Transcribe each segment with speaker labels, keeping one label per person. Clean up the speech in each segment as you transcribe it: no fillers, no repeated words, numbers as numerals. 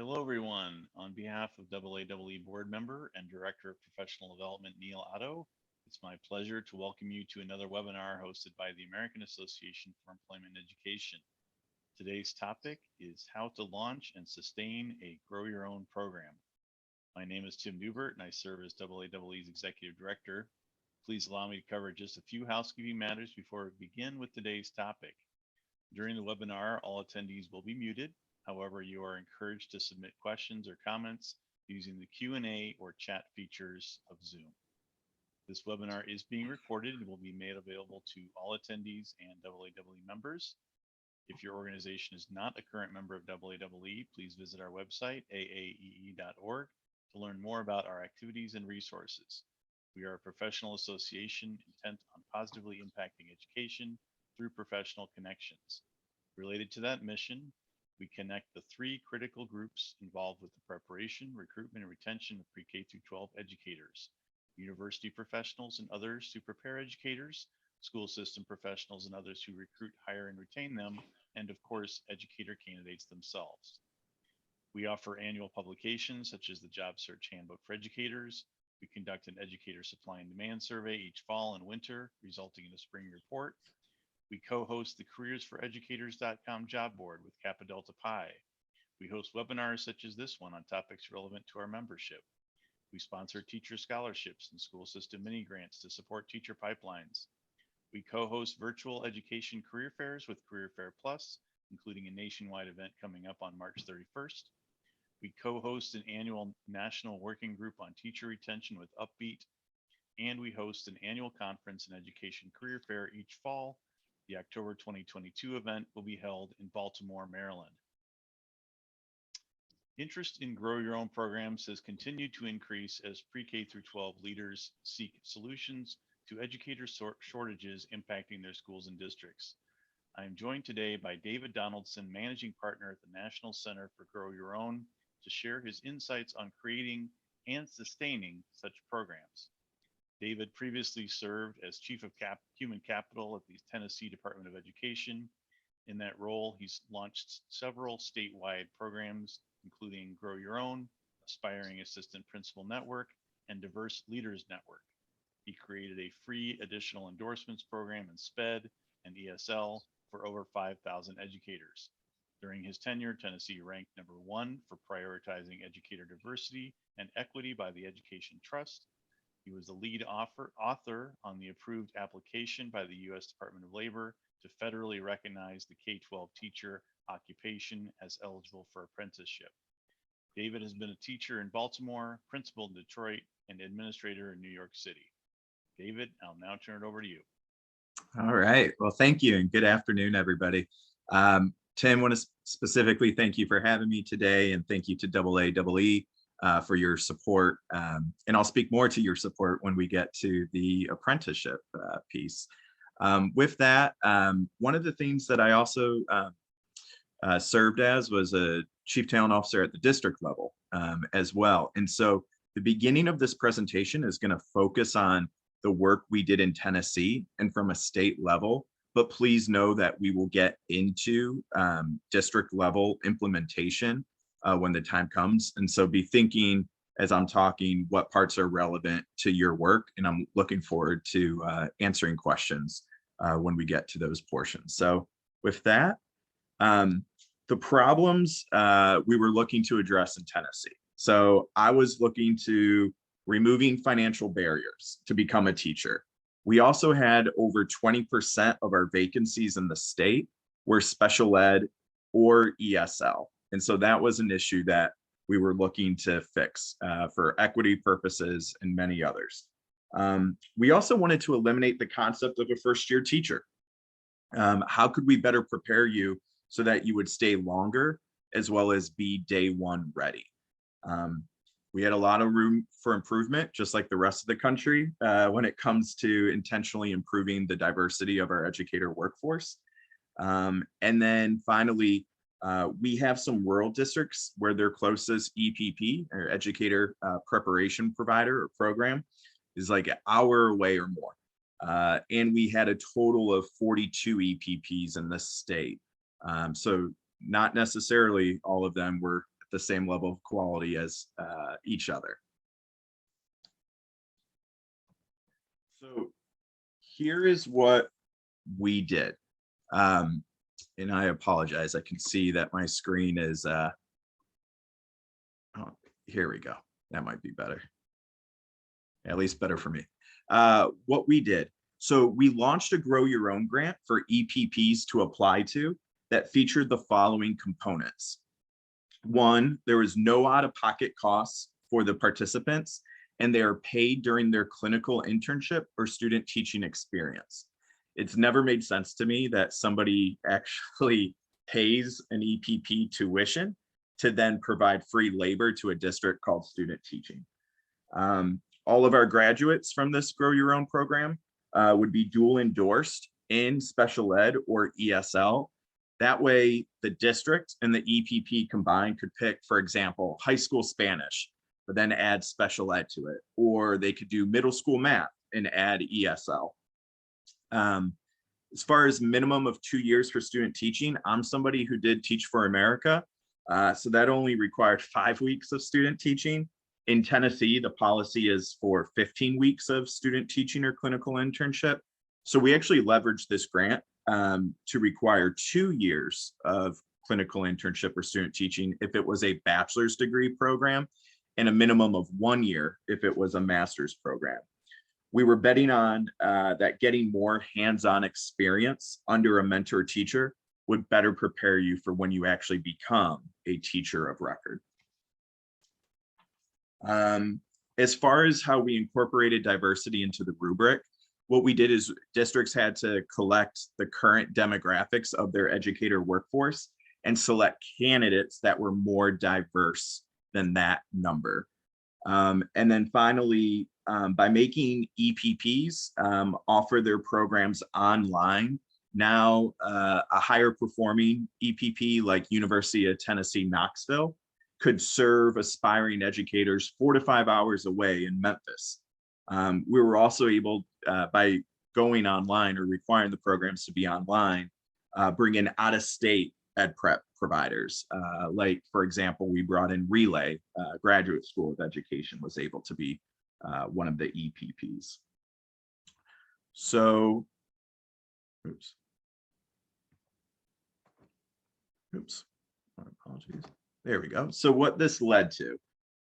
Speaker 1: Hello, everyone. On behalf of AAE Board Member and Director of Professional Development, Neil Otto, it's my pleasure to welcome you to another webinar hosted by the American Association for Employment Education. Today's topic is how to launch and sustain a Grow Your Own program. My name is Tim Newbert, and I serve as AAE's Executive Director. Please allow me to cover just a few housekeeping matters before we begin with today's topic. During the webinar, all attendees will be muted. However, you are encouraged to submit questions or comments using the Q&A or chat features of Zoom. This webinar is being recorded and will be made available to all attendees and AAE members. If your organization is not a current member of AAE, please visit our website, aaee.org, to learn more about our activities and resources. We are a professional association intent on positively impacting education through professional connections. Related to that mission, we connect the three critical groups involved with the preparation, recruitment, and retention of pre-K through 12 educators: university professionals and others who prepare educators, school system professionals and others who recruit, hire, and retain them, and of course, educator candidates themselves. We offer annual publications such as the Job Search Handbook for Educators. We conduct an educator supply and demand survey each fall and winter, resulting in a spring report. We co-host the careersforeducators.com job board with Kappa Delta Pi. We host webinars such as this one on topics relevant to our membership. We sponsor teacher scholarships and school system mini grants to support teacher pipelines. We co-host virtual education career fairs with Career Fair Plus, including a nationwide event coming up on March 31st. We co-host an annual national working group on teacher retention with Upbeat, and we host an annual conference and education career fair each fall. The October 2022 event will be held in Baltimore, Maryland. Interest in Grow Your Own programs has continued to increase as pre-K through 12 leaders seek solutions to educator shortages impacting their schools and districts. I am joined today by David Donaldson, Managing Partner at the National Center for Grow Your Own, to share his insights on creating and sustaining such programs. David previously served as Chief of Human Capital at the Tennessee Department of Education. In that role, he's launched several statewide programs, including Grow Your Own, Aspiring Assistant Principal Network, and Diverse Leaders Network. He created a free additional endorsements program in SPED and ESL for over 5,000 educators. During his tenure, Tennessee ranked #1 for prioritizing educator diversity and equity by the Education Trust. He was the lead author on the approved application by the U.S. Department of Labor to federally recognize the K-12 teacher occupation as eligible for apprenticeship. David has been a teacher in Baltimore, principal in Detroit, and administrator in New York City. David, I'll now turn it over to you.
Speaker 2: All right. Well, thank you, and good afternoon, everybody. Tim, I want to specifically thank you for having me today, and thank you to AAE for your support. And I'll speak more to your support when we get to the apprenticeship piece. With that, one of the things that I also served as was a Chief Talent Officer at the district level as well. And so the beginning of this presentation is going to focus on the work we did in Tennessee and from a state level, but please know that we will get into district level implementation when the time comes. And so be thinking as I'm talking what parts are relevant to your work, and I'm looking forward to answering questions when we get to those portions. So with that, the problems we were looking to address in Tennessee. So I was looking to removing financial barriers to become a teacher. We also had over 20% of our vacancies in the state were special ed or ESL. And so that was an issue that we were looking to fix for equity purposes and many others. We also wanted to eliminate the concept of a first-year teacher. How could we better prepare you so that you would stay longer as well as be day one ready? We had a lot of room for improvement, just like the rest of the country, when it comes to intentionally improving the diversity of our educator workforce. And then finally, we have some rural districts where their closest EPP, or educator preparation provider or program, is like an hour away or more. And we had a total of 42 EPPs in the state. So not necessarily all of them were the same level of quality as each other. So here is what we did. And I apologize, I can see that my screen is, oh, here we go. That might be better. At least better for me. What we did. So we launched a Grow Your Own grant for EPPs to apply to that featured the following components. One, there was no out-of-pocket costs for the participants, and they are paid during their clinical internship or student teaching experience. It's never made sense to me that somebody actually pays an EPP tuition to then provide free labor to a district called student teaching. All of our graduates from this Grow Your Own program would be dual endorsed in special ed or ESL. That way, the district and the EPP combined could pick, for example, high school Spanish, but then add special ed to it, or they could do middle school math and add ESL. As far as minimum of 2 years for student teaching, I'm somebody who did Teach for America, so that only required 5 weeks of student teaching. In Tennessee, the policy is for 15 weeks of student teaching or clinical internship. So we actually leveraged this grant to require 2 years of clinical internship or student teaching if it was a bachelor's degree program, and a minimum of 1 year if it was a master's program. We were betting on that getting more hands-on experience under a mentor teacher would better prepare you for when you actually become a teacher of record. As far as how we incorporated diversity into the rubric, what we did is districts had to collect the current demographics of their educator workforce and select candidates that were more diverse than that number. And then finally, by making EPPs offer their programs online, now a higher performing EPP like University of Tennessee, Knoxville could serve aspiring educators 4 to 5 hours away in Memphis. We were also able, by going online or requiring the programs to be online, bring in out-of-state ed prep providers. Like, for example, we brought in Relay, Graduate School of Education was able to be one of the EPPs. So, oops, my apologies. There we go. So what this led to,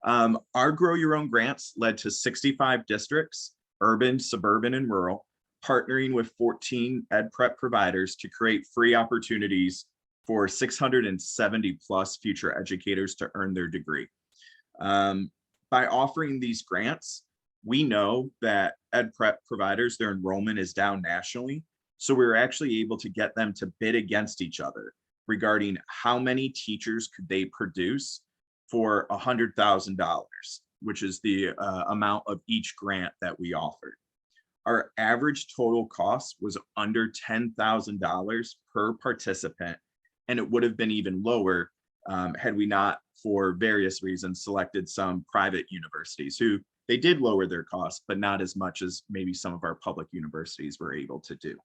Speaker 2: our Grow Your Own grants led to 65 districts, urban, suburban, and rural, partnering with 14 ed prep providers to create free opportunities for 670 plus future educators to earn their degree. By offering these grants, we know that ed prep providers, their enrollment is down nationally. So we're actually able to get them to bid against each other regarding how many teachers could they produce for $100,000, which is the amount of each grant that we offered. Our average total cost was under $10,000 per participant, and it would have been even lower had we not, for various reasons, selected some private universities who they did lower their costs, but not as much as maybe some of our public universities were able to do.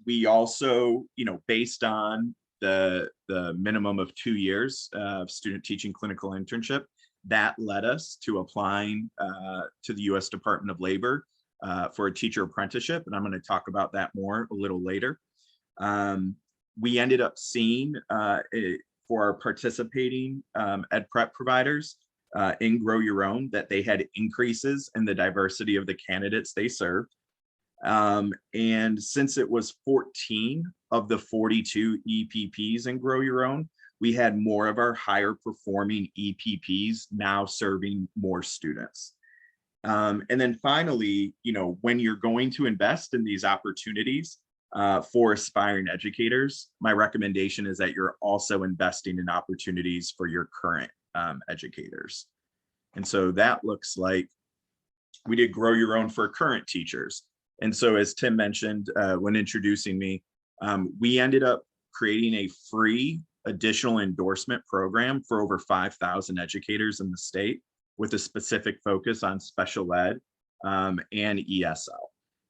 Speaker 2: We also, based on the minimum of 2 years of student teaching clinical internship, that led us to applying to the U.S. Department of Labor for a teacher apprenticeship, and I'm going to talk about that more a little later. We ended up seeing for our participating ed prep providers in Grow Your Own that they had increases in the diversity of the candidates they served. And since it was 14 of the 42 EPPs in Grow Your Own, we had more of our higher performing EPPs now serving more students. And then finally, when you're going to invest in these opportunities for aspiring educators, my recommendation is that you're also investing in opportunities for your current educators. And so that looks like we did Grow Your Own for current teachers. And so as Tim mentioned when introducing me, we ended up creating a free additional endorsement program for over 5,000 educators in the state with a specific focus on special ed and ESL.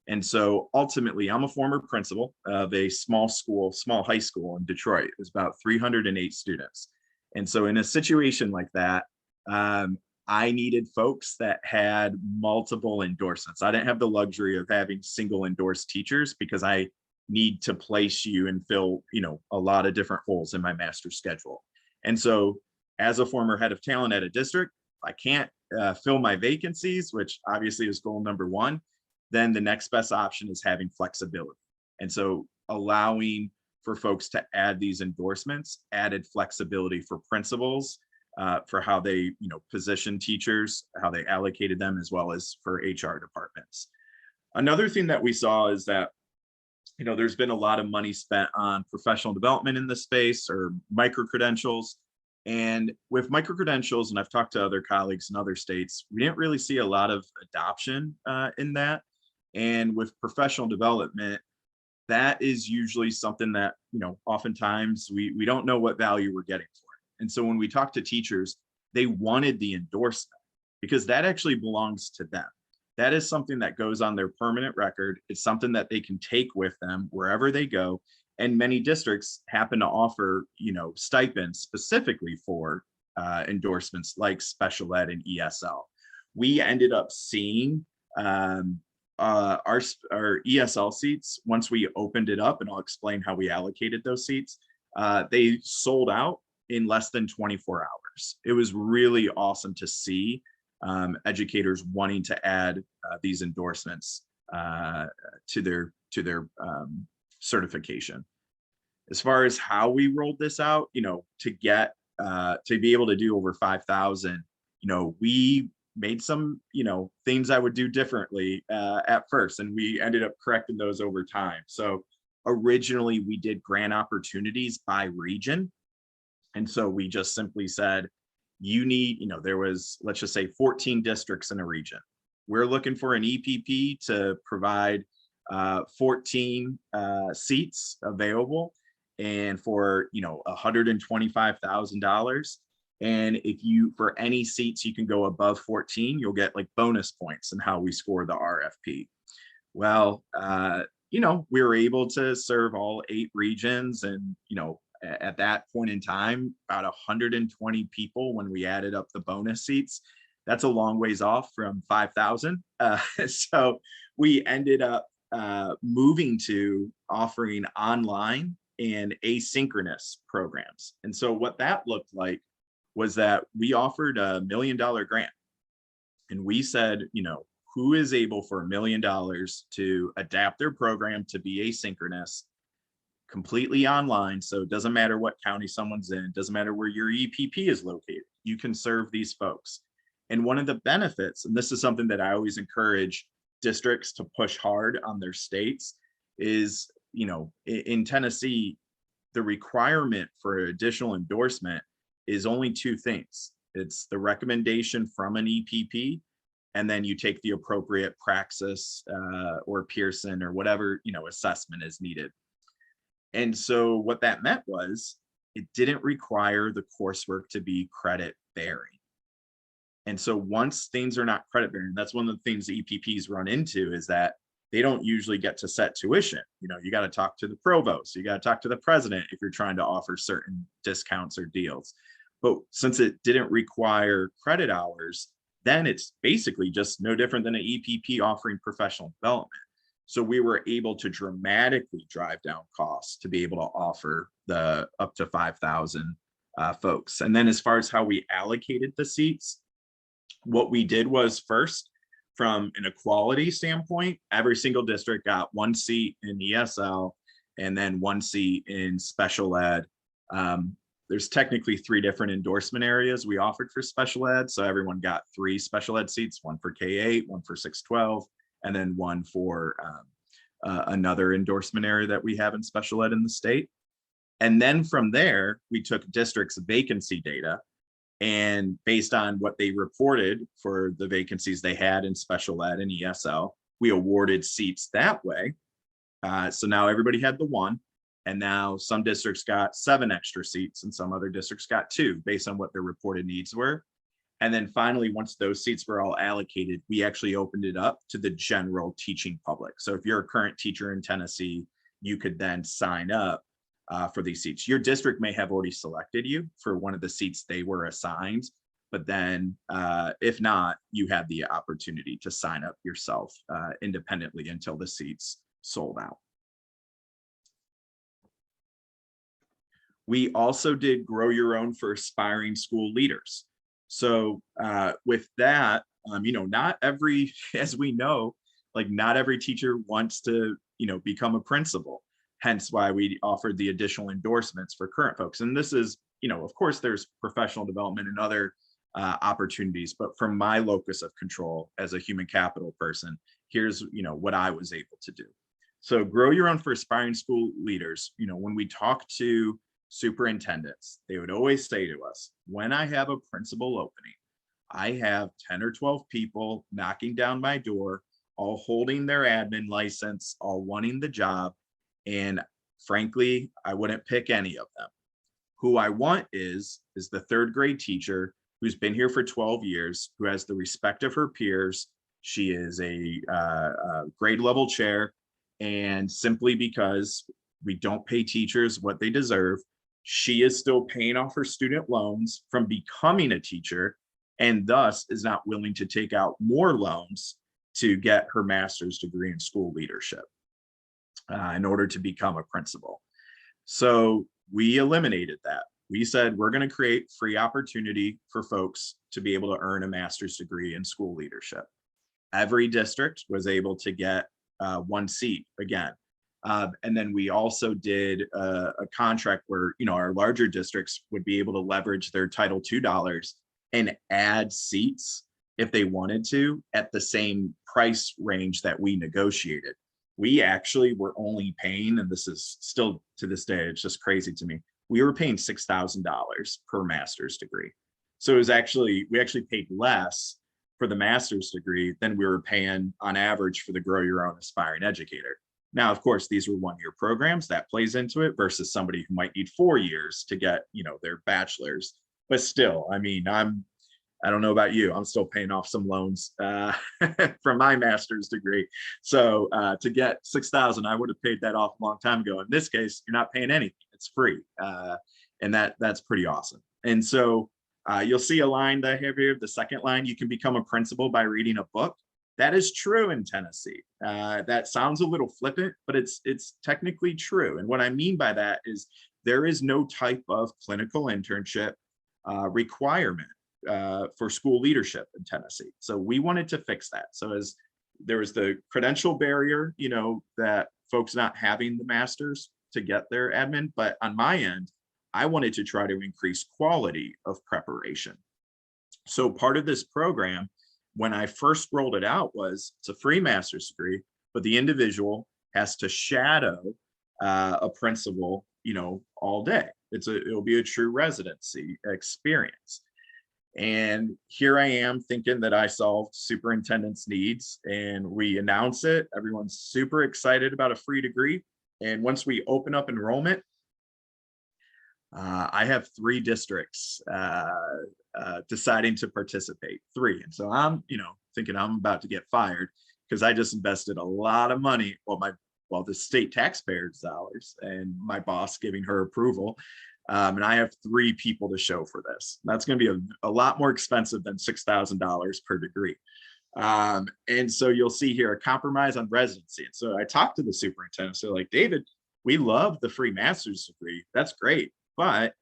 Speaker 2: And so ultimately, I'm a former principal of a small high school in Detroit. It was about 308 students. And so in a situation like that, I needed folks that had multiple endorsements. I didn't have the luxury of having single endorsed teachers because I need to place you and fill, a lot of different holes in my master schedule. And so as a former head of talent at a district, I can't fill my vacancies, which obviously is goal number one. Then the next best option is having flexibility. And so allowing for folks to add these endorsements added flexibility for principals, for how they, position teachers, how they allocated them, as well as for HR departments. Another thing that we saw is that, there's been a lot of money spent on professional development in this space or micro-credentials. And with micro-credentials, and I've talked to other colleagues in other states, we didn't really see a lot of adoption in that. And with professional development, that is usually something that, oftentimes we don't know what value we're getting for it. And so when we talk to teachers, they wanted the endorsement because that actually belongs to them. That is something that goes on their permanent record. It's something that they can take with them wherever they go. And many districts happen to offer, stipends specifically for endorsements like special ed and ESL. We ended up seeing our ESL seats, once we opened it up, and I'll explain how we allocated those seats, they sold out in less than 24 hours. It was really awesome to see educators wanting to add these endorsements to their certification. As far as how we rolled this out, to get to be able to do over 5,000, we made some, things I would do differently at first, and we ended up correcting those over time. So originally we did grant opportunities by region. And so we just simply said, you need, there was, let's just say 14 districts in a region. We're looking for an EPP to provide 14 seats available and for, $125,000. And if you, for any seats, you can go above 14, you'll get like bonus points in how we score the RFP. Well, we were able to serve all 8 regions, and, at that point in time, about 120 people when we added up the bonus seats. That's a long ways off from 5,000. So we ended up moving to offering online and asynchronous programs. And so what that looked like was that we offered a $1 million grant. And we said, who is able for $1 million to adapt their program to be asynchronous, completely online. So it doesn't matter what county someone's in, doesn't matter where your EPP is located, you can serve these folks. And one of the benefits, and this is something that I always encourage districts to push hard on their states, is, in Tennessee, the requirement for additional endorsement is only 2 things. It's the recommendation from an EPP, and then you take the appropriate Praxis or Pearson or whatever, assessment is needed. And so what that meant was it didn't require the coursework to be credit bearing. And so once things are not credit bearing, that's one of the things the EPPs run into, is that they don't usually get to set tuition. You got to talk to the provost, you got to talk to the president if you're trying to offer certain discounts or deals. But since it didn't require credit hours, then it's basically just no different than an EPP offering professional development. So we were able to dramatically drive down costs to be able to offer the up to 5,000 folks. And then as far as how we allocated the seats, what we did was, first, from an equality standpoint, every single district got 1 seat in ESL and then 1 seat in special ed. There's technically 3 different endorsement areas we offered for special ed. So everyone got 3 special ed seats, 1 for K-8, 1 for 6-12, and then 1 for another endorsement area that we have in special ed in the state. And then from there, we took districts' vacancy data, and based on what they reported for the vacancies they had in special ed and ESL, we awarded seats that way. So now everybody had the 1, and now some districts got 7 extra seats and some other districts got 2 based on what their reported needs were. And then finally, once those seats were all allocated, we actually opened it up to the general teaching public. So if you're a current teacher in Tennessee, you could then sign up for these seats. Your district may have already selected you for one of the seats they were assigned, but then if not, you have the opportunity to sign up yourself independently until the seats sold out. We also did Grow Your Own for aspiring school leaders. So with that, not every, as we know, like not every teacher wants to, become a principal. Hence why we offered the additional endorsements for current folks. And this is, of course, there's professional development and other opportunities, but from my locus of control as a human capital person, here's, what I was able to do. So Grow Your Own for aspiring school leaders, when we talk to superintendents, they would always say to us, when I have a principal opening, I have 10 or 12 people knocking down my door, all holding their admin license, all wanting the job. And frankly, I wouldn't pick any of them. Who I want is the third grade teacher who's been here for 12 years, who has the respect of her peers. She is a grade level chair. And simply because we don't pay teachers what they deserve, she is still paying off her student loans from becoming a teacher, and thus is not willing to take out more loans to get her master's degree in school leadership in order to become a principal. So we eliminated that. We said we're going to create free opportunity for folks to be able to earn a master's degree in school leadership. Every district was able to get one seat again. And then we also did a contract where, our larger districts would be able to leverage their Title II dollars and add seats if they wanted to at the same price range that we negotiated. We actually were only paying, and this is still to this day, it's just crazy to me, we were paying $6,000 per master's degree. So it was we actually paid less for the master's degree than we were paying on average for the Grow Your Own Aspiring Educator. Now, of course, these were one-year programs that plays into it versus somebody who might need 4 years to get, their bachelor's. But still, I don't know about you, I'm still paying off some loans from my master's degree. So to get $6,000, I would have paid that off a long time ago. In this case, you're not paying anything; it's free, and that's pretty awesome. And so you'll see a line that I have here. The second line: you can become a principal by reading a book. That is true in Tennessee. That sounds a little flippant, but it's technically true. And what I mean by that is there is no type of clinical internship requirement for school leadership in Tennessee. So we wanted to fix that. So as there was the credential barrier, that folks not having the master's to get their admin, but on my end, I wanted to try to increase quality of preparation. So part of this program, when I first rolled it out, was it's a free master's degree, but the individual has to shadow a principal, all day. It'll be a true residency experience. And here I am thinking that I solved superintendent's needs, and we announce it. Everyone's super excited about a free degree. And once we open up enrollment, I have 3 districts deciding to participate, 3. And so I'm, thinking I'm about to get fired because I just invested a lot of money. The state taxpayers' dollars, and my boss giving her approval. And I have 3 people to show for this. That's going to be a lot more expensive than $6,000 per degree. And so you'll see here a compromise on residency. And so I talked to the superintendent. So like, David, we love the free master's degree. That's great. But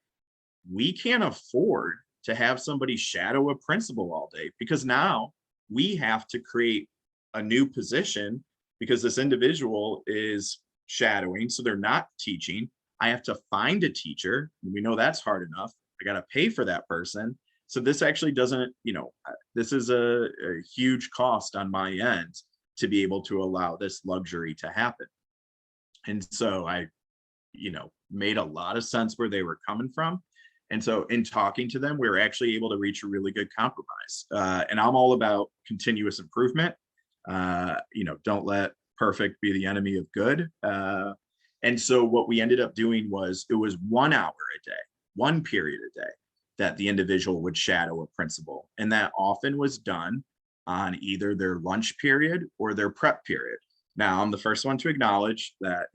Speaker 2: we can't afford to have somebody shadow a principal all day, because now we have to create a new position because this individual is shadowing. So they're not teaching. I have to find a teacher. We know that's hard enough. I got to pay for that person. So this actually doesn't, this is a huge cost on my end to be able to allow this luxury to happen. And so I, made a lot of sense where they were coming from. And so in talking to them, we were actually able to reach a really good compromise. And I'm all about continuous improvement. Don't let perfect be the enemy of good. And so what we ended up doing was, it was 1 hour a day, 1 period a day. that the individual would shadow a principal. And that often was done on either their lunch period or their prep period. Now, I'm the first one to acknowledge that,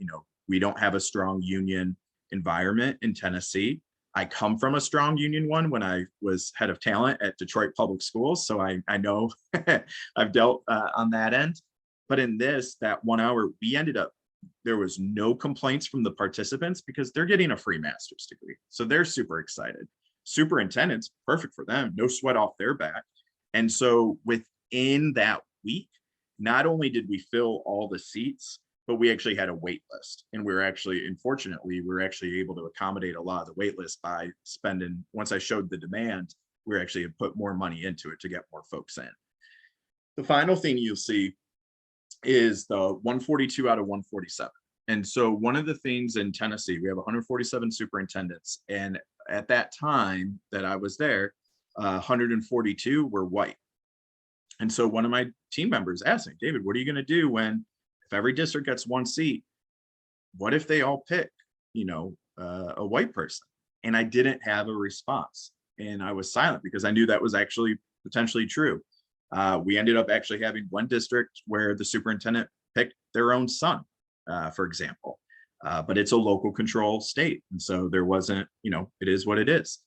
Speaker 2: we don't have a strong union environment in Tennessee. I come from a strong union one when I was head of talent at Detroit Public Schools. So I know I've dealt on that end. But in that 1 hour, there was no complaints from the participants because they're getting a free master's degree. So they're super excited. Superintendents, perfect for them, no sweat off their back. And so within that week, not only did we fill all the seats, but we actually had a wait list. And unfortunately, we were actually able to accommodate a lot of the wait list by spending, once I showed the demand, we actually had put more money into it to get more folks in. The final thing you'll see is the 142 out of 147. And so one of the things in Tennessee, we have 147 superintendents. And at that time that I was there, 142 were white. And so one of my team members asked me, David, what are you going to do if every district gets one seat? What if they all pick, a white person? And I didn't have a response. And I was silent because I knew that was actually potentially true. We ended up actually having one district where the superintendent picked their own son, for example, but it's a local control state. And so there wasn't, it is what it is.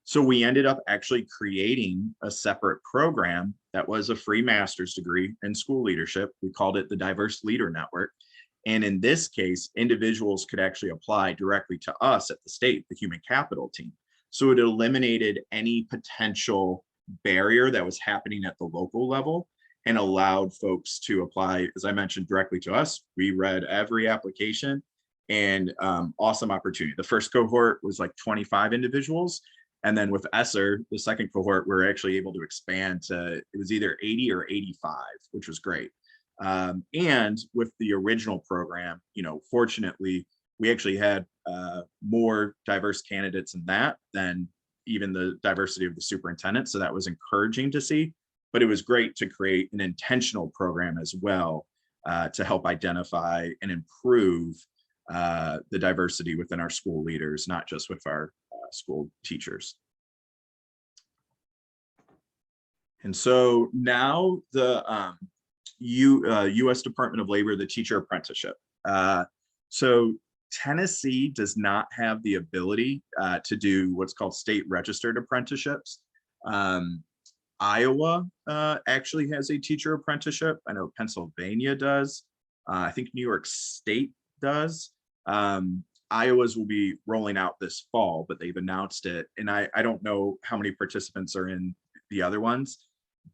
Speaker 2: So we ended up actually creating a separate program that was a free master's degree in school leadership. We called it the Diverse Leader Network. And in this case, individuals could actually apply directly to us at the state, the human capital team. So it eliminated any potential barrier that was happening at the local level and allowed folks to apply, as I mentioned, directly to us. We read every application and awesome opportunity. The first cohort was like 25 individuals. And then with ESSER, the second cohort, we're actually able to expand to, it was either 80 or 85, which was great. And with the original program, fortunately, we actually had more diverse candidates in that than even the diversity of the superintendent. So that was encouraging to see, but it was great to create an intentional program as well to help identify and improve the diversity within our school leaders, not just with our school teachers. And so now the U.S. Department of Labor, the teacher apprenticeship. So Tennessee does not have the ability to do what's called state registered apprenticeships. Iowa actually has a teacher apprenticeship. I know Pennsylvania does. I think New York State does. Iowa's will be rolling out this fall, but they've announced it. And I don't know how many participants are in the other ones,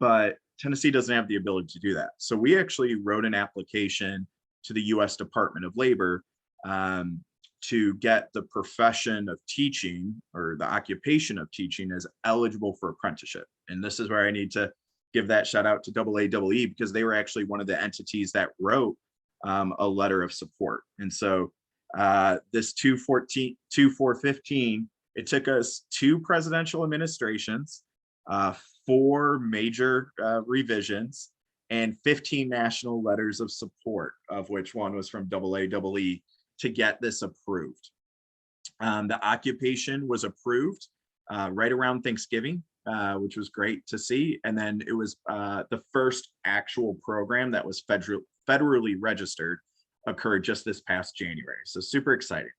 Speaker 2: but Tennessee doesn't have the ability to do that. So we actually wrote an application to the U.S. Department of Labor to get the profession of teaching or the occupation of teaching as eligible for apprenticeship. And this is where I need to give that shout out to AAEE because they were actually one of the entities that wrote a letter of support. And so this 2415, it took us 2 presidential administrations, 4 major revisions, and 15 national letters of support, of which one was from AAEE, to get this approved. The occupation was approved right around Thanksgiving, which was great to see. And then it was the first actual program that was federally registered occurred just this past January. So super exciting.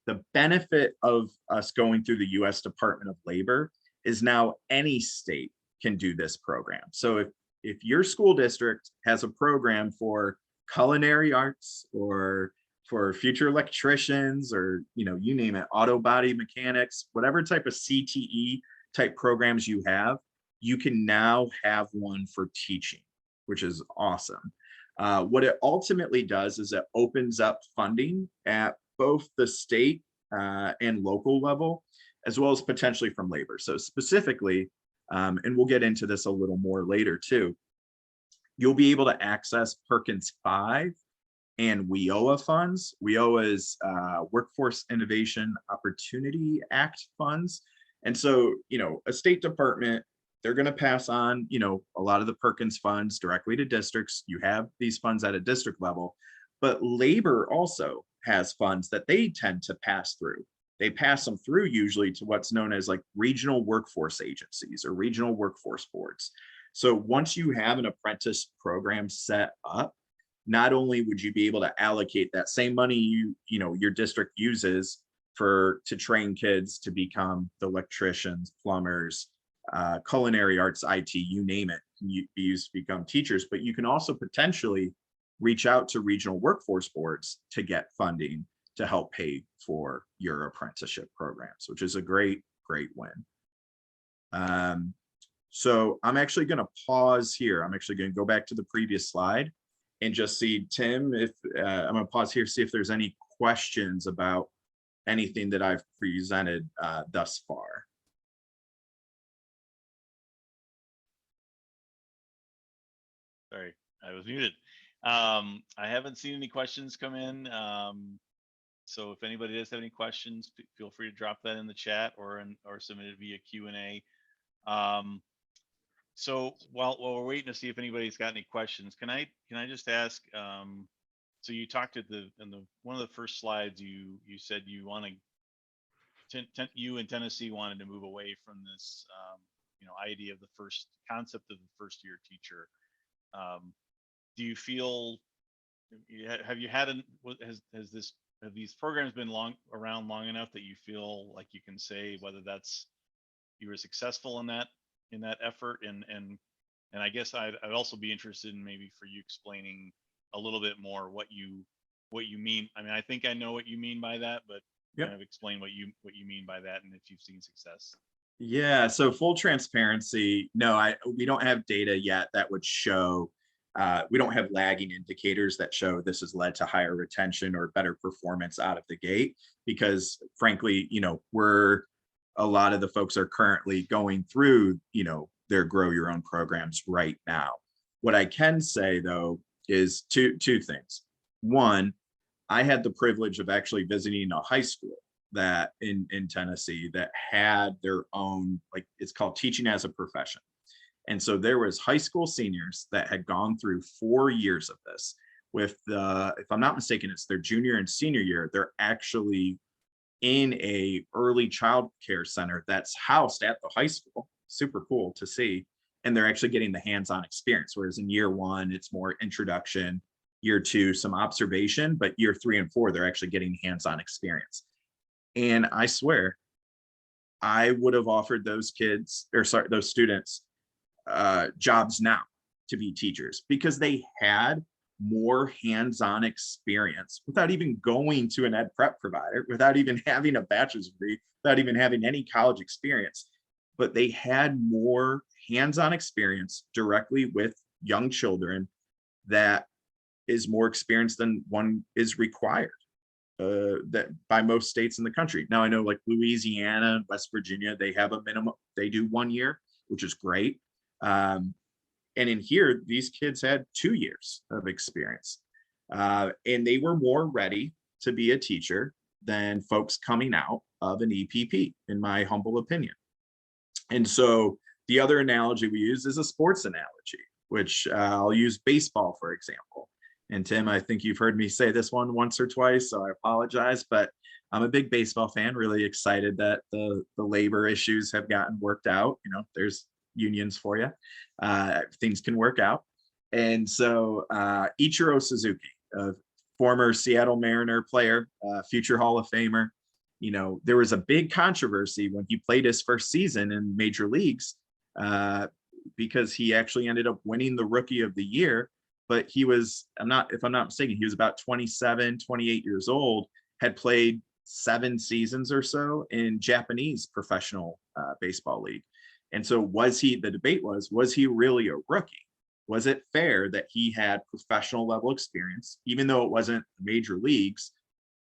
Speaker 2: The benefit of us going through the U.S. Department of Labor is now any state can do this program. So if your school district has a program for culinary arts or for future electricians or, you name it, auto body mechanics, whatever type of CTE type programs you have, you can now have one for teaching, which is awesome. What it ultimately does is it opens up funding at both the state and local level, as well as potentially from labor. So specifically, and we'll get into this a little more later too, you'll be able to access Perkins 5 and WIOA funds. WIOA is Workforce Innovation Opportunity Act funds. And so, a state department, they're going to pass on, a lot of the Perkins funds directly to districts. You have these funds at a district level, but labor also has funds that they tend to pass through. they pass them through usually to what's known as like regional workforce agencies or regional workforce boards. So once you have an apprentice program set up, not only would you be able to allocate that same money your district uses to train kids to become the electricians, plumbers, culinary arts, IT, you name it, you be used to become teachers, but you can also potentially reach out to regional workforce boards to get funding to help pay for your apprenticeship programs, which is a great win. So I'm actually going to pause here. I'm actually going to go back to the previous slide and just see, Tim, if I'm going to pause here, see if there's any questions about anything that I've presented thus far.
Speaker 1: Sorry, I was muted. I haven't seen any questions come in. So if anybody does have any questions, feel free to drop that in the chat or submit it via Q&A. So while we're waiting to see if anybody's got any questions, can I just ask? So you talked at one of the first slides. You said you you in Tennessee wanted to move away from this idea of the first concept of the first year teacher. Do you feel, have these programs been around long enough that you feel like you can say whether you were successful in that effort? And I guess I'd also be interested in maybe for you explaining a little bit more what you mean. I mean, I think I know what you mean by that, but
Speaker 2: Yep.
Speaker 1: kind of explain what you mean by that and if you've seen success.
Speaker 2: Yeah, so full transparency, no, we don't have data yet that would show, we don't have lagging indicators that show this has led to higher retention or better performance out of the gate, because frankly, a lot of the folks are currently going through, their grow your own programs right now. What I can say though is two things. One, I had the privilege of actually visiting a high school that in Tennessee that had their own, like, it's called teaching as a profession. And so there was high school seniors that had gone through 4 years of this with if I'm not mistaken, it's their junior and senior year. They're actually in a early child care center that's housed at the high school. Super cool to see. And they're actually getting the hands-on experience. Whereas in year 1, it's more introduction, year 2, some observation, but year 3 and 4, they're actually getting hands-on experience. And I swear, I would have offered those students jobs now to be teachers, because they had more hands-on experience without even going to an ed prep provider, without even having a bachelor's degree, without even having any college experience. But they had more hands-on experience directly with young children that is more experience than one is required. That by most states in the country. Now I know like Louisiana, West Virginia, they have a minimum, they do 1 year, which is great. And in here, these kids had 2 years of experience. And they were more ready to be a teacher than folks coming out of an EPP, in my humble opinion. And so the other analogy we use is a sports analogy, which I'll use baseball, for example. And Tim, I think you've heard me say this one once or twice, so I apologize, but I'm a big baseball fan, really excited that the labor issues have gotten worked out. There's unions for you. Things can work out. And so Ichiro Suzuki, a former Seattle Mariner player, future Hall of Famer, there was a big controversy when he played his first season in major leagues because he actually ended up winning the Rookie of the Year. But he was, if I'm not mistaken, he was about 27, 28 years old, had played 7 seasons or so in Japanese professional baseball league. And so the debate was he really a rookie? Was it fair that he had professional level experience, even though it wasn't major leagues?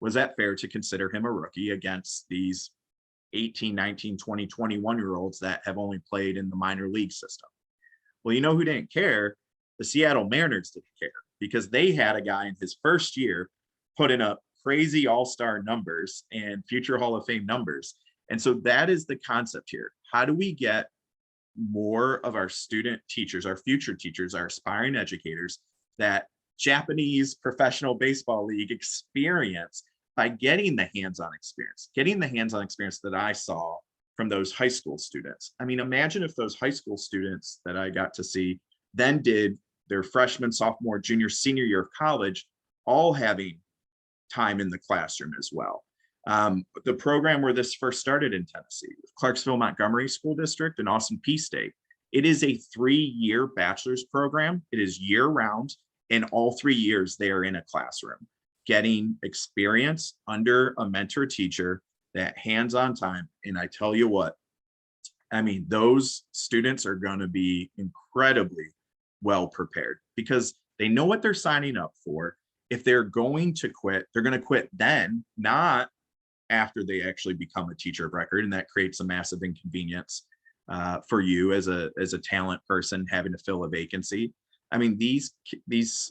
Speaker 2: Was that fair to consider him a rookie against these 18, 19, 20, 21-year-olds that have only played in the minor league system? Well, who didn't care? The Seattle Mariners didn't care, because they had a guy in his first year putting up crazy all-star numbers and future Hall of Fame numbers. And so that is the concept here. How do we get more of our student teachers, our future teachers, our aspiring educators, that Japanese professional baseball league experience by getting the hands-on experience that I saw from those high school students. I mean, imagine if those high school students that I got to see then did their freshman, sophomore, junior, senior year of college, all having time in the classroom as well. The program where this first started in Tennessee, Clarksville Montgomery School District and Austin Peay State, it is a 3-year bachelor's program. It is year round, and all 3 years they are in a classroom, getting experience under a mentor teacher, that hands-on time. And I tell you what, I mean, those students are going to be incredibly well prepared because they know what they're signing up for. If they're going to quit, they're going to quit then, not after they actually become a teacher of record. And that creates a massive inconvenience for you as a talent person having to fill a vacancy. I mean, these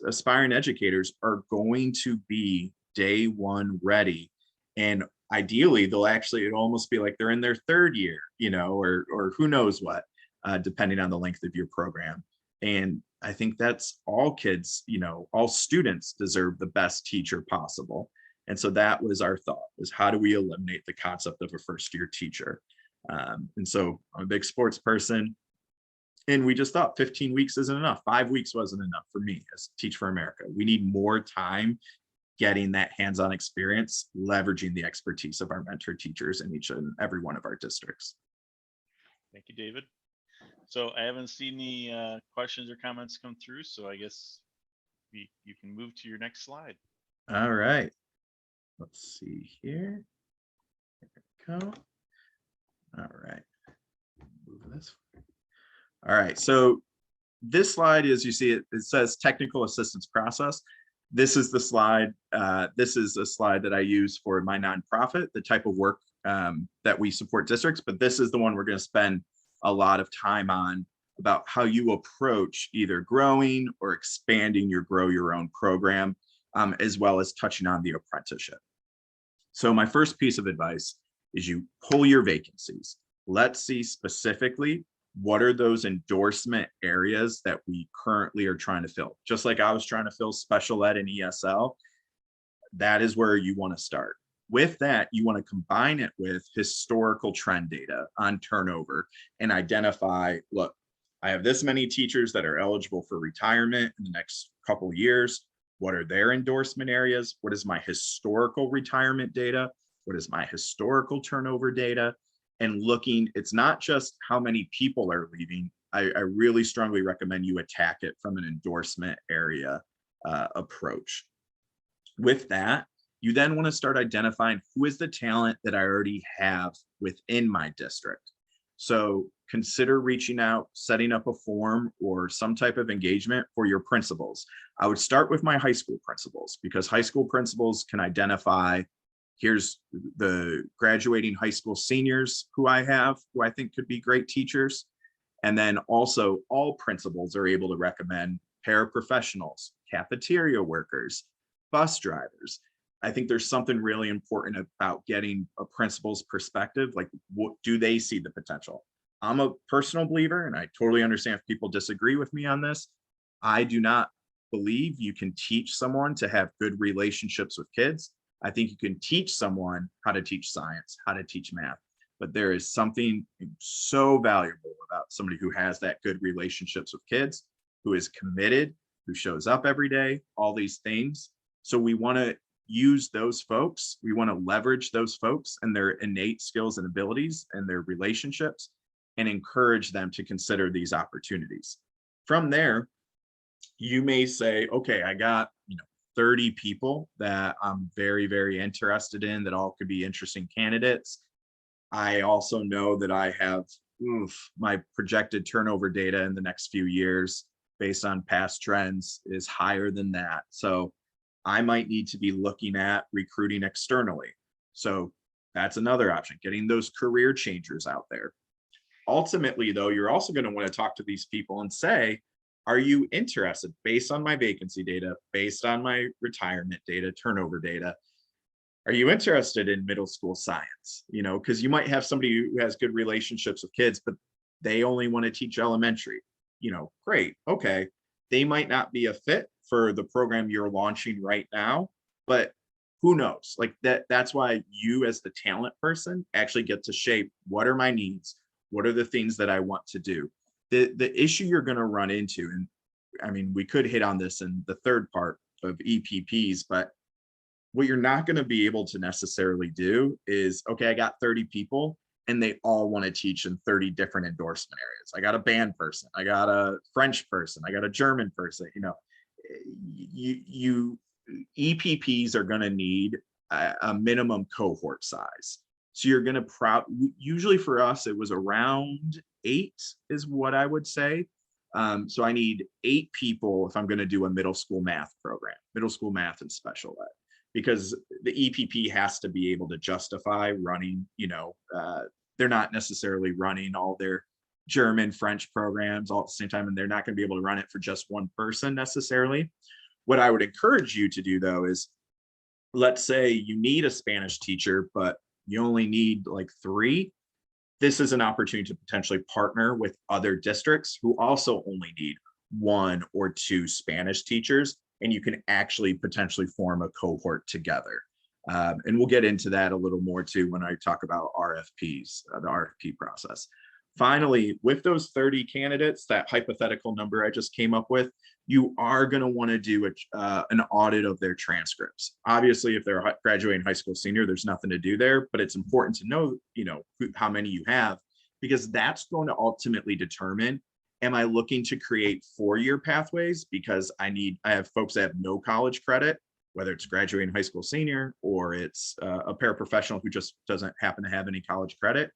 Speaker 2: aspiring educators are going to be day one ready. And ideally, they'll actually, it'll almost be like they're in their 3rd year, you know, or who knows what, depending on the length of your program. And I think that's all kids, you know, all students deserve the best teacher possible. And so that was our thought, was how do we eliminate the concept of a first-year teacher? And so I'm a big sports person, and we just thought 15 weeks isn't enough. 5 weeks wasn't enough for me as Teach for America. We need more time getting that hands-on experience, leveraging the expertise of our mentor teachers in each and every one of our districts.
Speaker 1: Thank you, David. So I haven't seen any questions or comments come through, so I guess you can move to your next slide.
Speaker 2: All right. Let's see here. There we go. All right. Move this. All right. So this slide, as you see it, it says technical assistance process. This is the slide. This is a slide that I use for my nonprofit, the type of work that we support districts, but this is the one we're going to spend a lot of time on, about how you approach either growing or expanding your grow your own program, as well as touching on the apprenticeship. So my first piece of advice is you pull your vacancies. Let's see specifically what are those endorsement areas that we currently are trying to fill. Just like I was trying to fill special ed and ESL, that is where you want to start. With that, you want to combine it with historical trend data on turnover and identify, look, I have this many teachers that are eligible for retirement in the next couple of years. What are their endorsement areas? What is my historical retirement data? What is my historical turnover data? And looking, it's not just how many people are leaving. I really strongly recommend you attack it from an endorsement area approach. With that, you then want to start identifying who is the talent that I already have within my district. So consider reaching out, setting up a form or some type of engagement for your principals. I would start with my high school principals, because high school principals can identify, here's the graduating high school seniors who I have, who I think could be great teachers. And then also all principals are able to recommend paraprofessionals, cafeteria workers, bus drivers. I think there's something really important about getting a principal's perspective. Like, what do they see the potential? I'm a personal believer, and I totally understand if people disagree with me on this. I do not believe you can teach someone to have good relationships with kids. I think you can teach someone how to teach science, how to teach math, but there is something so valuable about somebody who has that good relationships with kids, who is committed, who shows up every day, all these things. So we want to use those folks. We want to leverage those folks and their innate skills and abilities and their relationships, and encourage them to consider these opportunities. From there, you may say, okay, I got 30 people that I'm very, very interested in, that all could be interesting candidates. I also know that I have my projected turnover data in the next few years based on past trends is higher than that. So I might need to be looking at recruiting externally. So that's another option, getting those career changers out there. Ultimately, though, you're also going to want to talk to these people and say, are you interested, based on my vacancy data, based on my retirement data, turnover data, are you interested in middle school science? Because you might have somebody who has good relationships with kids, but they only want to teach elementary. Great. Okay. They might not be a fit for the program you're launching right now, but who knows? Like that's why you as the talent person actually get to shape what are my needs, what are the things that I want to do. The issue you're going to run into, and I mean, we could hit on this in the third part of EPPs, but what you're not going to be able to necessarily do is, okay, I got 30 people and they all want to teach in 30 different endorsement areas. I got a band person, I got a French person, I got a German person, you know, you EPPs are going to need a minimum cohort size. So you're going to usually for us, it was around 8 is what I would say. So I need 8 people if I'm going to do a middle school math program, middle school math and special ed, because the EPP has to be able to justify running, you know, they're not necessarily running all their German, French programs all at the same time, and they're not going to be able to run it for just one person necessarily. What I would encourage you to do though is, let's say you need a Spanish teacher, but you only need like 3. This is an opportunity to potentially partner with other districts who also only need 1 or 2 Spanish teachers, and you can actually potentially form a cohort together. And we'll get into that a little more too when I talk about RFPs, the RFP process. Finally, with those 30 candidates, that hypothetical number I just came up with, you are going to want to do an audit of their transcripts. Obviously, if they're a graduating high school senior, there's nothing to do there, but it's important to know, you know, how many you have, because that's going to ultimately determine, am I looking to create 4-year pathways because I have folks that have no college credit, whether it's graduating high school senior or it's a paraprofessional who just doesn't happen to have any college credit.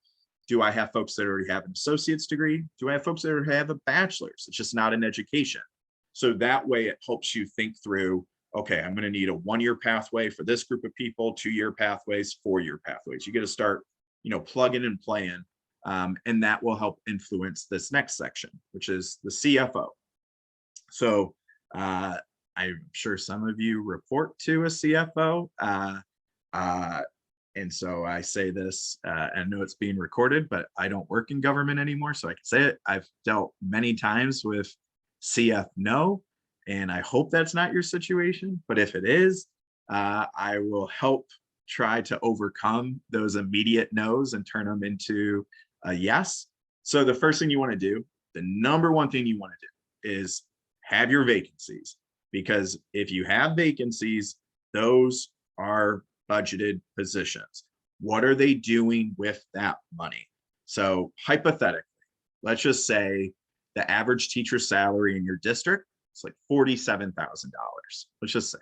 Speaker 2: Do I have folks that already have an associate's degree? Do I have folks that already have a bachelor's? It's just not an education. So that way it helps you think through, okay, I'm going to need a 1-year pathway for this group of people, 2-year pathways, 4-year pathways. You get to start, you know, plugging and playing. And that will help influence this next section, which is the CFO. So I'm sure some of you report to a CFO. And so I say this, I know it's being recorded, but I don't work in government anymore, so I can say it. I've dealt many times with CF no, and I hope that's not your situation. But if it is, I will help try to overcome those immediate no's and turn them into a yes. So the first thing you want to do, the number one thing you want to do is have your vacancies, because if you have vacancies, those are budgeted positions. What are they doing with that money? So hypothetically, let's just say the average teacher salary in your district is like $47,000. Let's just say.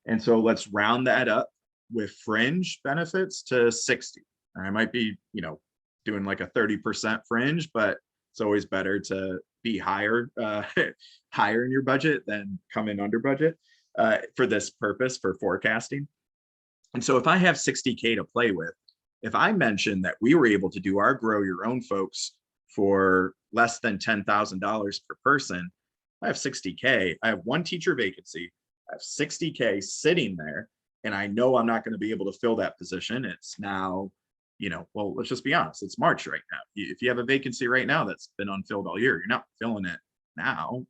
Speaker 2: And so let's round that up with fringe benefits to 60. Or I might be, you know, doing like a 30% fringe, but it's always better to be higher, higher in your budget than come in under budget for this purpose, for forecasting. And so if I have 60K to play with, if I mention that we were able to do our grow your own folks for less than $10,000 per person, I have 60K. I have 1 teacher vacancy. I have 60K sitting there, and I know I'm not going to be able to fill that position. It's now, you know, well, let's just be honest. It's March right now. If you have a vacancy right now that's been unfilled all year, you're not filling it now.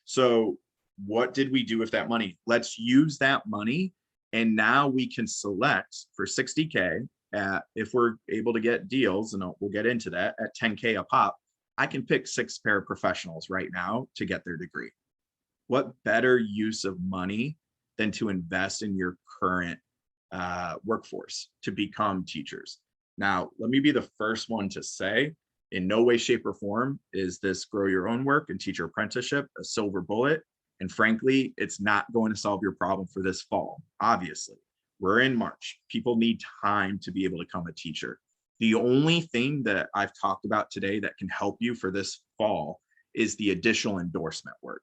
Speaker 2: So what did we do with that money? Let's use that money. And now we can select for 60K, if we're able to get deals, and we'll get into that, at 10K a pop, I can pick 6 paraprofessionals right now to get their degree. What better use of money than to invest in your current workforce to become teachers? Now, let me be the first one to say, in no way, shape, or form is this grow your own work and teacher apprenticeship a silver bullet. And frankly, it's not going to solve your problem for this fall. Obviously, we're in March. People need time to be able to become a teacher. The only thing that I've talked about today that can help you for this fall is the additional endorsement work.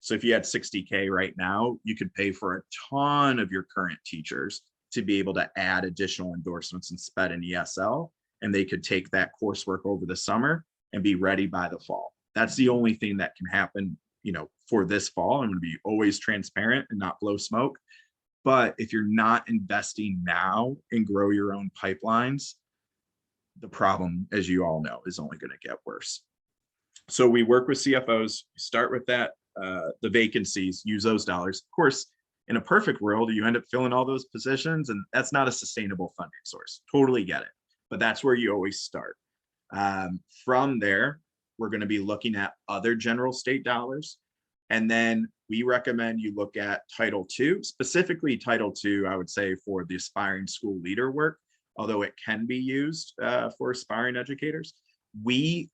Speaker 2: So if you had 60K right now, you could pay for a ton of your current teachers to be able to add additional endorsements in SPED and ESL, and they could take that coursework over the summer and be ready by the fall. That's the only thing that can happen, you know, for this fall. I'm going to be always transparent and not blow smoke. But if you're not investing now and grow your own pipelines, the problem, as you all know, is only going to get worse. So we work with CFOs, start with that, the vacancies, use those dollars. Of course, In a perfect world, you end up filling all those positions, and that's not a sustainable funding source. Totally get it. But that's where you always start. From there, we're going to be looking at other general state dollars. And then we recommend you look at Title II, specifically Title II, I would say, for the aspiring school leader work, although it can be used for aspiring educators. Here's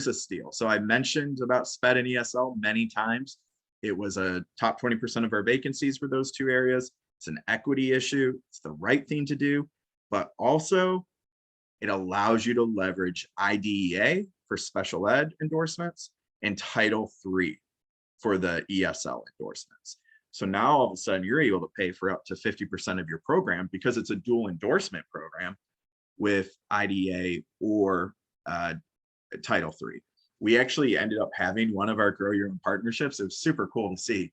Speaker 2: a steal. So I mentioned about SPED and ESL many times. It was a top 20% of our vacancies for those two areas. It's an equity issue. It's the right thing to do, but also it allows you to leverage IDEA for special ed endorsements and Title III for the ESL endorsements. So now all of a sudden you're able to pay for up to 50% of your program because it's a dual endorsement program with IDA or Title III. We actually ended up having one of our Grow Your Own partnerships. It was super cool to see.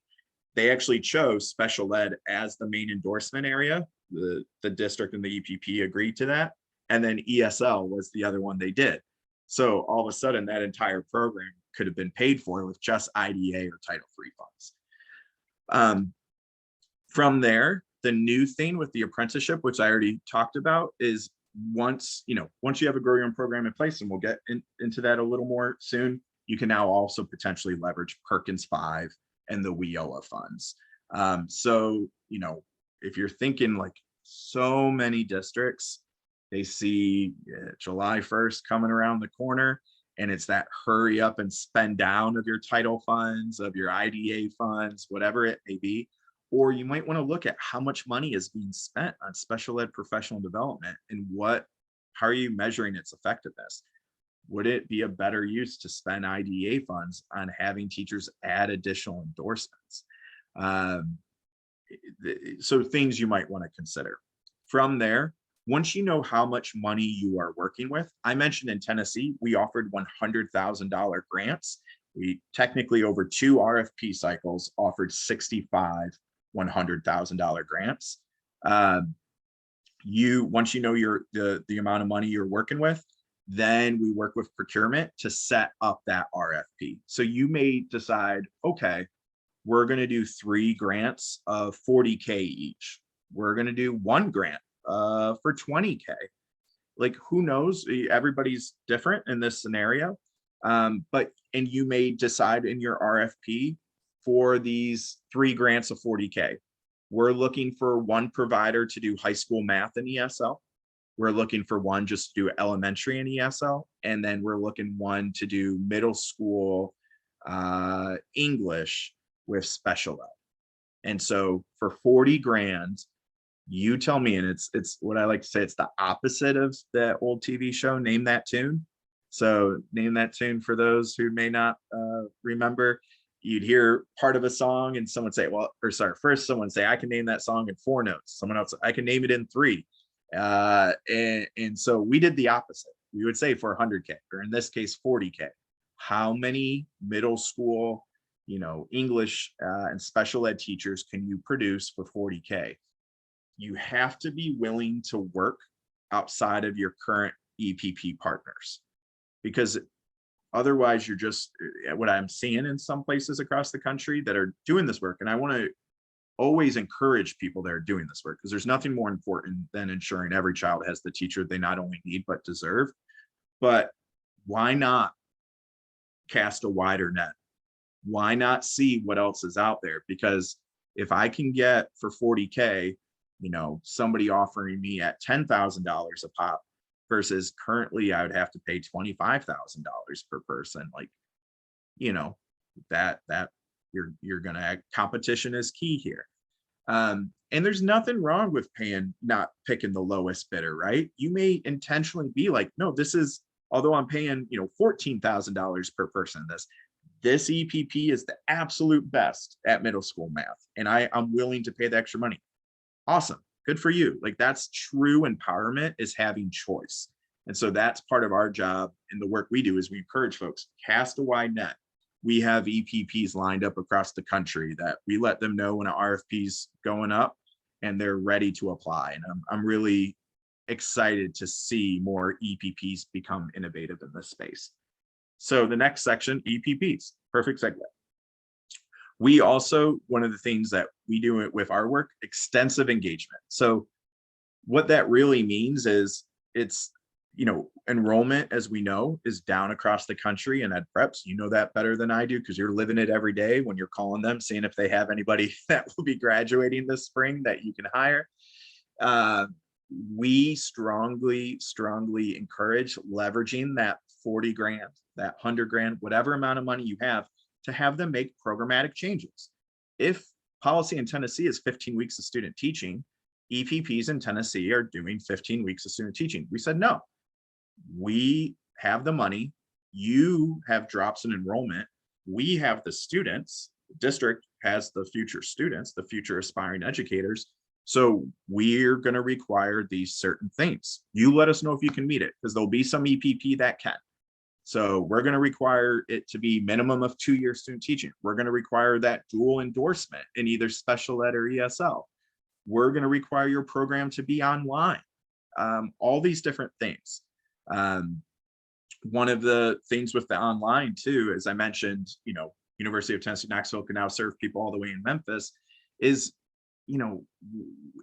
Speaker 2: They actually chose special ed as the main endorsement area. The district and the EPP agreed to that. And then ESL was the other one they did. So all of a sudden that entire program could have been paid for with just IDA or Title III funds. From there, the new thing with the apprenticeship, which I already talked about, is once you have a Grow Your Own program in place, and we'll get into that a little more soon, you can now also potentially leverage Perkins 5 and the WIOA funds. So, if you're thinking like so many districts, they see July 1st coming around the corner, and it's that hurry up and spend down of your title funds, of your IDA funds, whatever it may be. Or you might want to look at how much money is being spent on special ed professional development and how are you measuring its effectiveness? Would it be a better use to spend IDA funds on having teachers add additional endorsements? So things you might want to consider. From there, once you know how much money you are working with, I mentioned in Tennessee, we offered $100,000 grants. We technically over 2 RFP cycles offered 65 $100,000 grants. Once you know the amount of money you're working with, then we work with procurement to set up that RFP. So you may decide, okay, we're going to do 3 grants of $40K each. We're going to do 1 grant for $20K. Like, who knows? Everybody's different in this scenario. And you may decide in your RFP for these 3 grants of $40K. We're looking for 1 provider to do high school math and ESL. We're looking for 1 just to do elementary and ESL. And then we're looking 1 to do middle school English with special ed. And so for 40 grand, you tell me, and it's what I like to say, it's the opposite of that old TV show, Name That Tune. So Name That Tune, for those who may not remember, you'd hear part of a song and someone say, first someone say, I can name that song in 4 notes. Someone else, I can name it in 3. And so we did the opposite. We would say for 100K, or in this case, 40K. How many middle school, English and special ed teachers can you produce for 40K? You have to be willing to work outside of your current EPP partners, because otherwise you're just, what I'm seeing in some places across the country that are doing this work. And I want to always encourage people that are doing this work, because there's nothing more important than ensuring every child has the teacher they not only need, but deserve. But why not cast a wider net? Why not see what else is out there? Because if I can get for 40K, somebody offering me at $10,000 a pop, versus currently I would have to pay $25,000 per person, that you're gonna, competition is key here. And there's nothing wrong with not picking the lowest bidder, right? You may intentionally be like, no, this is, although I'm paying $14,000 per person, this EPP is the absolute best at middle school math, and I'm willing to pay the extra money. Awesome, good for you. Like, that's true empowerment, is having choice. And so that's part of our job and the work we do, is we encourage folks, cast a wide net. We have EPPs lined up across the country that we let them know when an RFP's going up and they're ready to apply. And I'm really excited to see more EPPs become innovative in this space. So the next section, EPPs, perfect segue. We also, one of the things that we do it with our work, extensive engagement. So what that really means is it's, enrollment, as we know, is down across the country and ed preps. You know that better than I do because you're living it every day when you're calling them, seeing if they have anybody that will be graduating this spring that you can hire. We strongly encourage leveraging that 40 grand, that 100 grand, whatever amount of money you have, to have them make programmatic changes. If policy in Tennessee is 15 weeks of student teaching, EPPs in Tennessee are doing 15 weeks of student teaching. We said, no, we have the money. You have drops in enrollment. We have the students. The district has the future students, the future aspiring educators. So we're going to require these certain things. You let us know if you can meet it, because there'll be some EPP that can. So we're going to require it to be minimum of 2 years student teaching. We're going to require that dual endorsement in either special ed or ESL. We're going to require your program to be online. All these different things. One of the things with the online too, as I mentioned, University of Tennessee Knoxville can now serve people all the way in Memphis, is,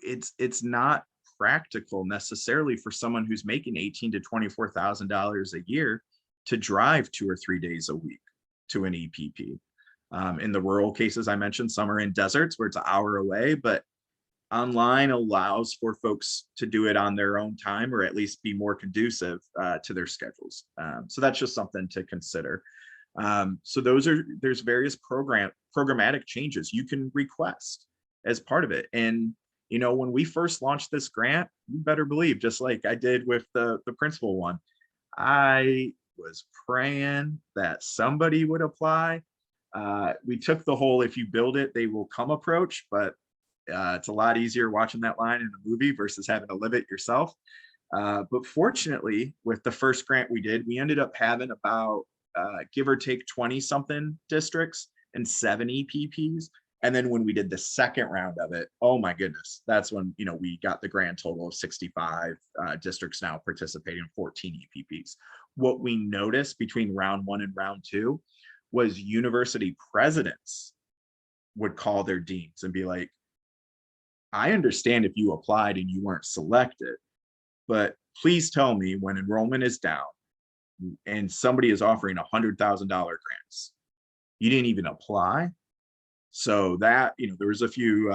Speaker 2: it's not practical necessarily for someone who's making $18,000 to $24,000 a year to drive 2 or 3 days a week to an EPP. In the rural cases I mentioned, some are in deserts where it's an hour away, but online allows for folks to do it on their own time, or at least be more conducive to their schedules. So that's just something to consider. So there's various programmatic changes you can request as part of it. And, when we first launched this grant, you better believe, just like I did with the principal one, I was praying that somebody would apply. We took the whole, if you build it, they will come approach, but it's a lot easier watching that line in a movie versus having to live it yourself. But fortunately, with the first grant we did, we ended up having about give or take 20 something districts and 7 EPPs. And then when we did the second round of it, oh my goodness, that's when, we got the grand total of 65 districts now participating in 14 EPPs. What we noticed between round 1 and round 2 was university presidents would call their deans and be like, I understand if you applied and you weren't selected, but please tell me when enrollment is down and somebody is offering $100,000 grants, you didn't even apply. So that, there was a few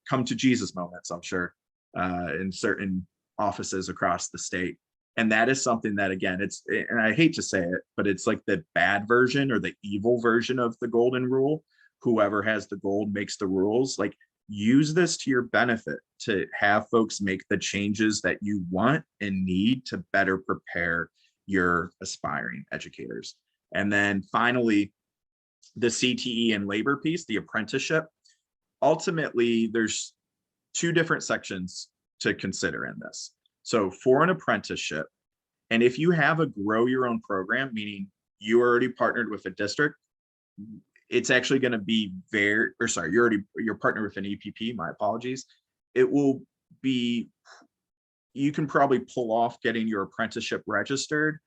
Speaker 2: come to Jesus moments, I'm sure, in certain offices across the state. And that is something that, again, and I hate to say it, but it's like the bad version or the evil version of the golden rule. Whoever has the gold makes the rules. Like, use this to your benefit to have folks make the changes that you want and need to better prepare your aspiring educators. And then finally, the CTE and labor piece, the apprenticeship. Ultimately, there's 2 different sections to consider in this. So for an apprenticeship, and if you have a grow your own program, meaning you already partnered with a district, it's actually going to be you're partnered with an EPP, my apologies. It will be, you can probably pull off getting your apprenticeship registered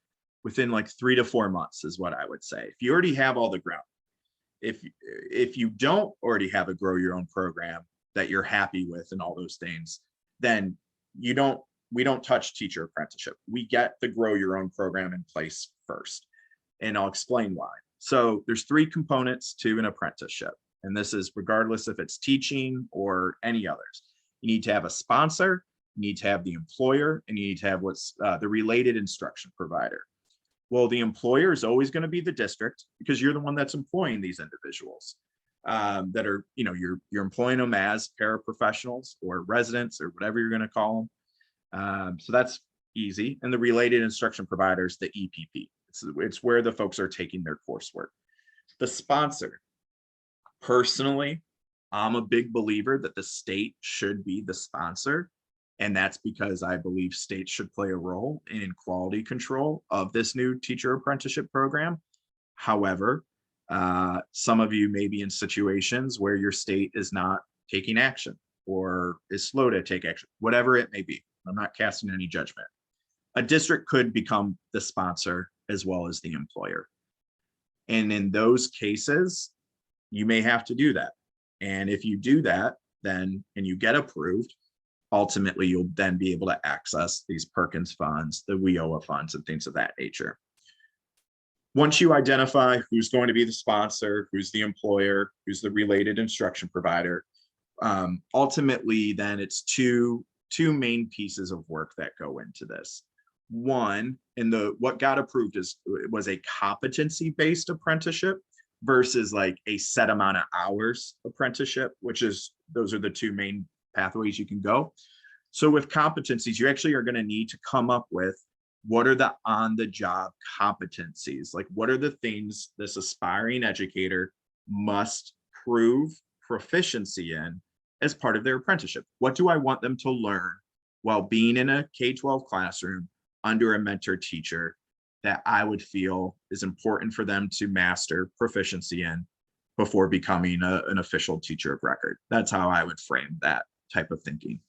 Speaker 2: within like 3 to 4 months is what I would say. If you already have all the ground. If you don't already have a grow your own program that you're happy with and all those things, then we don't touch teacher apprenticeship. We get the grow your own program in place first. And I'll explain why. So there's 3 components to an apprenticeship. And this is regardless if it's teaching or any others. You need to have a sponsor, you need to have the employer, and you need to have what's the related instruction provider. Well, the employer is always going to be the district because you're the one that's employing these individuals that are, you're employing them as paraprofessionals or residents or whatever you're going to call them. So that's easy. And the related instruction providers, the EPP. It's where the folks are taking their coursework. The sponsor, personally, I'm a big believer that the state should be the sponsor. And that's because I believe states should play a role in quality control of this new teacher apprenticeship program. However, some of you may be in situations where your state is not taking action or is slow to take action, whatever it may be. I'm not casting any judgment. A district could become the sponsor as well as the employer. And in those cases, you may have to do that. And if you do that, then, and you get approved, ultimately you'll then be able to access these Perkins funds, the WIOA funds, and things of that nature. Once you identify who's going to be the sponsor, who's the employer, who's the related instruction provider, ultimately then it's two main pieces of work that go into this. One, what got approved was a competency-based apprenticeship versus like a set amount of hours apprenticeship, those are the two main pathways you can go. So with competencies, you actually are going to need to come up with what are the on-the-job competencies? Like, what are the things this aspiring educator must prove proficiency in as part of their apprenticeship? What do I want them to learn while being in a K-12 classroom under a mentor teacher that I would feel is important for them to master proficiency in before becoming an official teacher of record? That's how I would frame that type of thinking.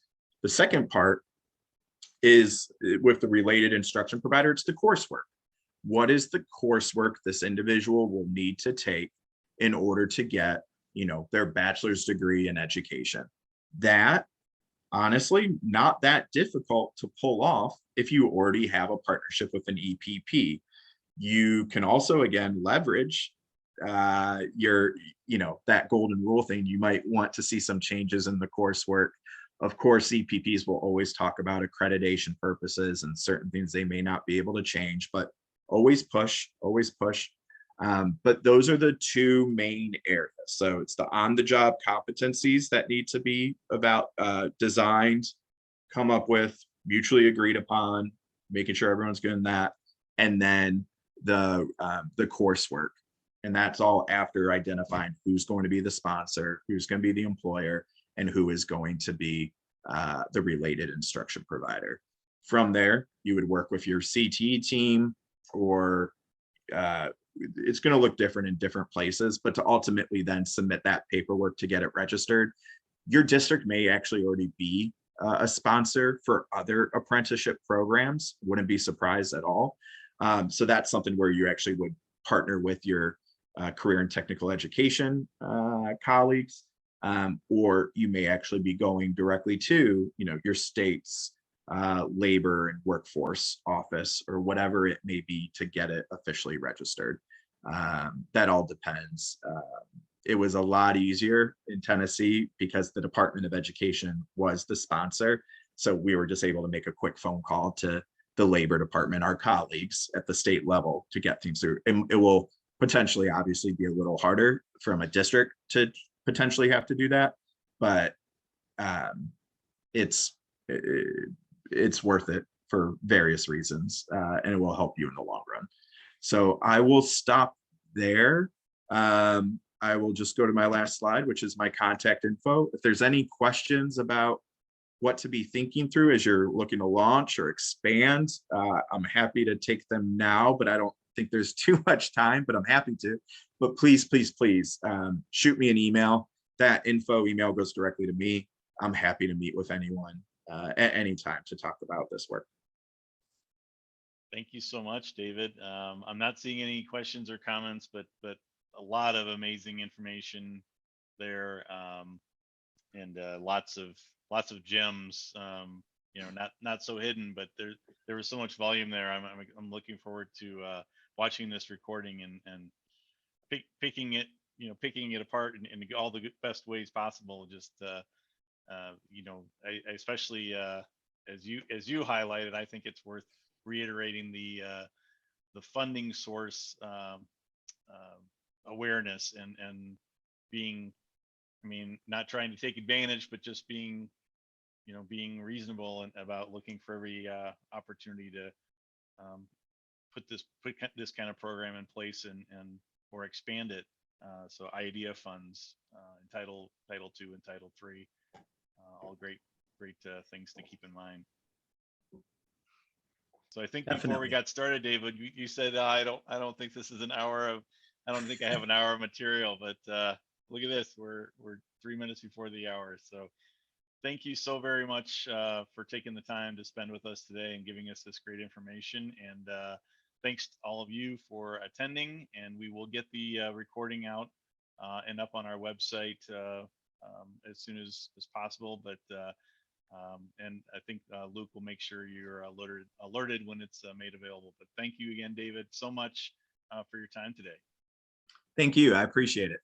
Speaker 2: The second part is with the related instruction provider, it's the coursework. What is the coursework this individual will need to take in order to get, their bachelor's degree in education? That, honestly, not that difficult to pull off if you already have a partnership with an EPP. You can also, again, leverage your, that golden rule thing. You might want to see some changes in the coursework. Of course, EPPs will always talk about accreditation purposes and certain things they may not be able to change, but always push, always push. But those are the two main areas. So it's the on-the-job competencies that need to be designed, come up with, mutually agreed upon, making sure everyone's good in that, and then the coursework. And that's all after identifying who's going to be the sponsor, who's going to be the employer, and who is going to be the related instruction provider. From there, you would work with your CTE team, or it's going to look different in different places, but to ultimately then submit that paperwork to get it registered. Your district may actually already be a sponsor for other apprenticeship programs. Wouldn't be surprised at all. So that's something where you actually would partner with your career and technical education colleagues, or you may actually be going directly to, your state's labor and workforce office, or whatever it may be, to get it officially registered. That all depends. It was a lot easier in Tennessee because the Department of Education was the sponsor. So we were just able to make a quick phone call to the Labor Department, our colleagues at the state level, to get things through. And it will potentially obviously be a little harder from a district to potentially have to do that, but it's worth it for various reasons, and it will help you in the long run. So I will stop there. I will just go to my last slide, which is my contact info. If there's any questions about what to be thinking through as you're looking to launch or expand, I'm happy to take them now, but I don't think there's too much time, but I'm happy to. But please, please, please shoot me an email. That info email goes directly to me. I'm happy to meet with anyone at any time to talk about this work.
Speaker 1: Thank you so much, David. I'm not seeing any questions or comments, but a lot of amazing information there, and lots of gems. Not so hidden, but there was so much volume there. I'm looking forward to watching this recording and picking it apart in all the best ways possible. Just I especially as you highlighted, I think it's worth reiterating the funding source awareness and being, not trying to take advantage, but just being reasonable and about looking for every opportunity to put this kind of program in place and or expand it. So IDEA funds, Title II and Title III, all great things to keep in mind. So I think before we got started, David, you said I don't think this is an hour of, I don't think I have an hour of material, but look at this, we're 3 minutes before the hour. So thank you so very much for taking the time to spend with us today and giving us this great information. And thanks to all of you for attending. And we will get the recording out and up on our website as soon as possible. But and I think Luke will make sure you're alerted when it's made available. But thank you again, David, so much for your time today.
Speaker 2: Thank you. I appreciate it.